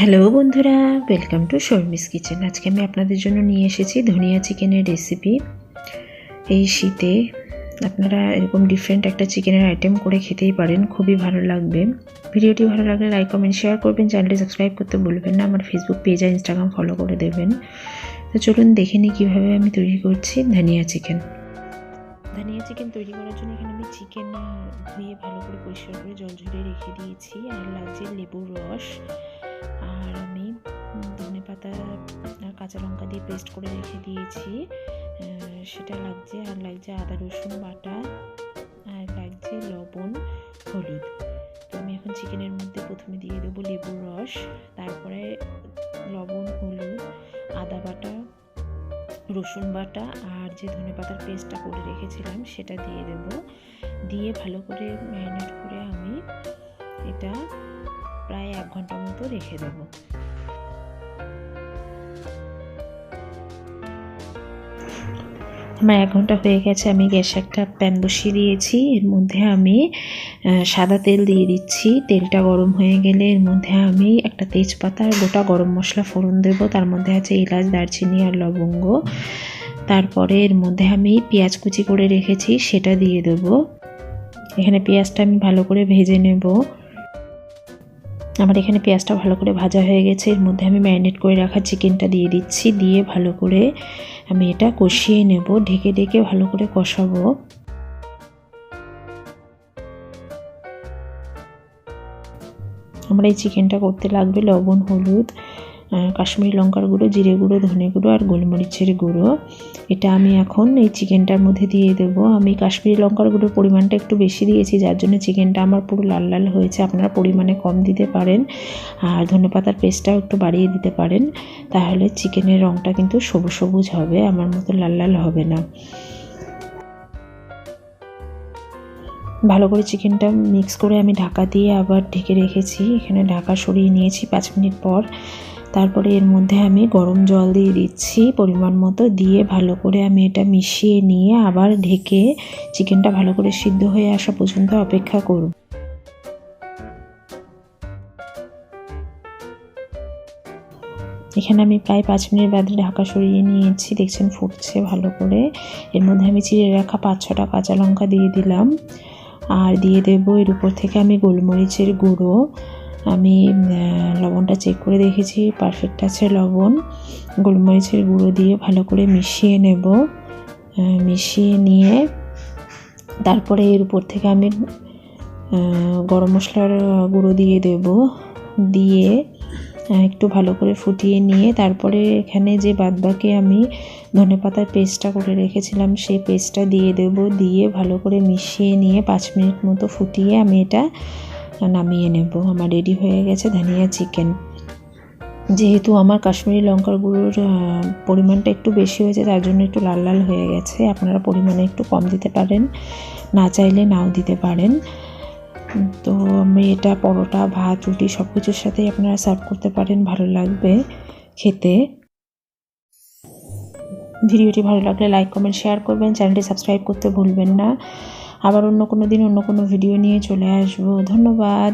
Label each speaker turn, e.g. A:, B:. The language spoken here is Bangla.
A: হ্যালো বন্ধুরা, ওয়েলকাম টু শর্মিস কিচেন। আজকে আমি আপনাদের জন্য নিয়ে এসেছি ধনিয়া চিকেনের রেসিপি। এই শীতে আপনারা এরকম ডিফারেন্ট একটা চিকেনের আইটেম করে খেতেই পারেন, খুবই ভালো লাগবে। ভিডিওটি ভালো লাগলে লাইক কমেন্ট শেয়ার করবেন, চ্যানেলটি সাবস্ক্রাইব করতে ভুলবেন না। আমার ফেসবুক পেজ আর ইনস্টাগ্রাম ফলো করে দেবেন। তো চলুন দেখে নিই কীভাবে আমি তৈরি করছি ধনিয়া চিকেন। ধনিয়া চিকেন তৈরি করার জন্য এখানে আমি চিকেন ধুয়ে ভালো করে পরিষ্কার করে জল ঝরিয়ে রেখে দিয়েছি। আর লাগছে লেবুর রস, আর আমি ধনেপাতা আর কাঁচা লঙ্কা দিয়ে পেস্ট করে রেখে দিয়েছি, সেটা লাগছে। আর লাগছে আদা রসুন বাটা, আর লাগছে লবণ, হলুদ। তো আমি এখন চিকেনের মধ্যে প্রথমে দিয়ে দেবো লেবুর রস, তারপরে লবণ, হলুদ, আদা বাটা, রসুন বাটা আর যে ধনেপাতার পেস্টটা করে রেখেছিলাম সেটা দিয়ে দেব। দিয়ে ভালো করে ম্যারিনেট করে আমি এটা প্রায় 1 ঘন্টা মতো রেখে দেবো। আমার 1 ঘন্টা হয়ে গেছে। আমি গ্যাসে একটা প্যান বসিয়ে দিয়েছি। এর মধ্যে আমি সাদা তেল দিয়ে দিচ্ছি। তেলটা গরম হয়ে গেলে এর মধ্যে আমি একটা তেজপাতা আর গোটা গরম মশলা ফোড়ন দেবো। তার মধ্যে আছে এলাচ, দারচিনি আর লবঙ্গ। তারপরে এর মধ্যে আমি পেঁয়াজ কুচি করে রেখেছি সেটা দিয়ে দেবো। এখানে পেঁয়াজটা আমি ভালো করে ভেজে নেব। আমার এখানে পেঁয়াজটা ভালো করে ভাজা হয়ে গেছে। এর মধ্যে আমি ম্যারিনেট করে রাখা চিকেনটা দিয়ে দিচ্ছি। দিয়ে ভালো করে আমি এটা কষিয়ে নেব। ঢেকে ঢেকে ভালো করে কষাবো। আমরা এই চিকেনটা করতে লাগবে লবণ, হলুদ, কাশ্মীরি লঙ্কার গুঁড়ো, জিরে গুঁড়ো, ধনে গুঁড়ো আর গোলমরিচের গুঁড়ো। এটা আমি এখন এই চিকেনটার মধ্যে দিয়ে দেব। আমি কাশ্মীরি লঙ্কার গুঁড়োর পরিমাণটা একটু বেশি দিয়েছি, যার জন্য চিকেনটা আমার পুরো লাল লাল হয়েছে। আপনারা পরিমাণে কম দিতে পারেন, আর ধনেপাতার পেস্টটাও একটু বাড়িয়ে দিতে পারেন। তাহলে চিকেনের রঙটা কিন্তু সবুজ সবুজ হবে, আমার মতো লাল লাল হবে না। ভালো করে চিকেনটা মিক্স করে আমি ঢাকা দিয়ে আবার ঢেকে রেখেছি। এখানে ঢাকা সরিয়ে নিয়েছি 5 মিনিট পর। তারপরে এর মধ্যে আমি গরম জল দিয়ে দিচ্ছি পরিমাণ মতো। দিয়ে ভালো করে আমি এটা মিশিয়ে নিয়ে আবার ঢেকে চিকেনটা ভালো করে সিদ্ধ হয়ে আসা পর্যন্ত অপেক্ষা করব। এখানে আমি প্রায় 5 মিনিট বাদে ঢাকা সরিয়ে নিয়েছি। দেখছেন ফুটছে ভালো করে। এর মধ্যে আমি চিড়ে রাখা 5-6টা কাঁচা লঙ্কা দিয়ে দিলাম। আর দিয়ে দেবো এর উপর থেকে আমি গোলমরিচের গুঁড়ো। আমি লবণটা চেক করে দেখেছি, পারফেক্ট আছে লবণ। গোলমরিচের গুঁড়ো দিয়ে ভালো করে মিশিয়ে নেব। মিশিয়ে নিয়ে তারপরে এর উপর থেকে আমি গরম মশলার গুঁড়ো দিয়ে দেব। দিয়ে একটু ভালো করে ফুটিয়ে নিয়ে তারপরে এখানে যে বাদবাকি আমি ধনেপাতার পেস্টটা করে রেখেছিলাম সেই পেস্টটা দিয়ে দেব। দিয়ে ভালো করে মিশিয়ে নিয়ে 5 মিনিট মতো ফুটিয়ে আমি এটা নামিয়ে নেব। আমার রেডি হয়ে গেছে ধনিয়া চিকেন। যেহেতু আমার কাশ্মীরি লঙ্কার গুঁড়োর পরিমাণটা একটু বেশি হয়েছে, তার জন্য একটু লাল লাল হয়ে গেছে। আপনারা পরিমাণে একটু কম দিতে পারেন, না চাইলে নাও দিতে পারেন। তো আমি এটা পরোটা, ভাত, রুটি সব কিছুর সাথেই আপনারা সার্ভ করতে পারেন, ভালো লাগবে খেতে। ভিডিওটি ভালো লাগলে লাইক কমেন্ট শেয়ার করবেন, চ্যানেলটি সাবস্ক্রাইব করতে ভুলবেন না। আবার অন্য কোনো দিন অন্য কোনো ভিডিও নিয়ে চলে আসবো। ধন্যবাদ।